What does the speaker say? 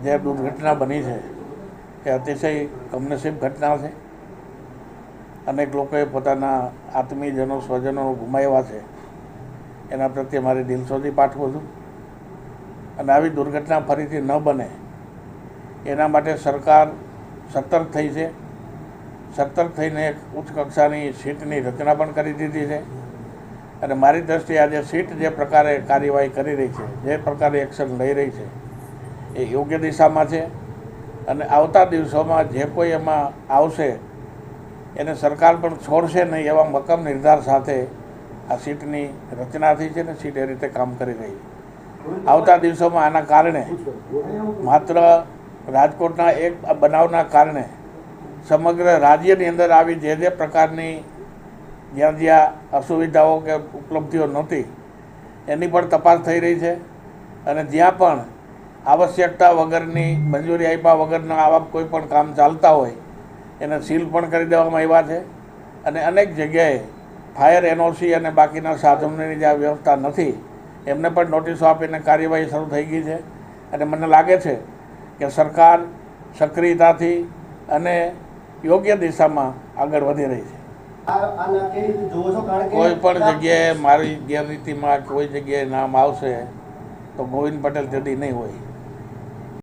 જે દુર્ઘટના બની છે એ અતિશય કમનસીબ ઘટના છે. અનેક લોકોએ પોતાના આત્મીયજનો સ્વજનો ગુમાવ્યા છે. એના પ્રત્યે મારી દિલસોજી પાઠવું છું. અને આવી દુર્ઘટના ફરીથી ન બને એના માટે સરકાર સતર્ક થઈ છે. સતર્ક થઈને એક ઉચ્ચ કક્ષાની સીટની રચના પણ કરી દીધી છે. અને મારી દ્રષ્ટિએ આજે સીટ જે પ્રકારે કાર્યવાહી કરી રહી છે, જે પ્રકારે એક્શન લઈ રહી છે, એ યોગ્ય દિશામાં છે. અને આવતા દિવસોમાં જે કોઈ એમાં આવશે એને સરકાર પણ છોડશે નહીં એવા મક્કમ નિર્ધાર સાથે આ સીટની રચના થઈ છે ને સીટ એ રીતે કામ કરી રહી છે. આવતા દિવસોમાં આના કારણે માત્ર રાજકોટના એક બનાવના કારણે સમગ્ર રાજ્યની અંદર આવી જે પ્રકારની જ્યાં જ્યાં અસુવિધાઓ કે ઉપલબ્ધિઓ નહોતી એની પણ તપાસ થઈ રહી છે. અને જ્યાં પણ આવશ્યકતા વગરની મંજૂરી આપ્યા વગરના આવા કોઈ પણ કામ ચાલતા હોય એને સીલ પણ કરી દેવામાં આવ્યા છે. અને અનેક જગ્યાએ ફાયર એનઓસી અને બાકીના સાધનોની જે વ્યવસ્થા નથી એમને પણ નોટિસો આપીને કાર્યવાહી શરૂ થઈ ગઈ છે. અને મને લાગે છે કે સરકાર સક્રિયતાથી અને યોગ્ય દિશામાં આગળ વધી રહી છે. કોઈ પણ જગ્યાએ મારી ગેરરીતિમાં કોઈ જગ્યાએ નામ આવશે તો ગોવિંદ પટેલ જડી નહીં હોય.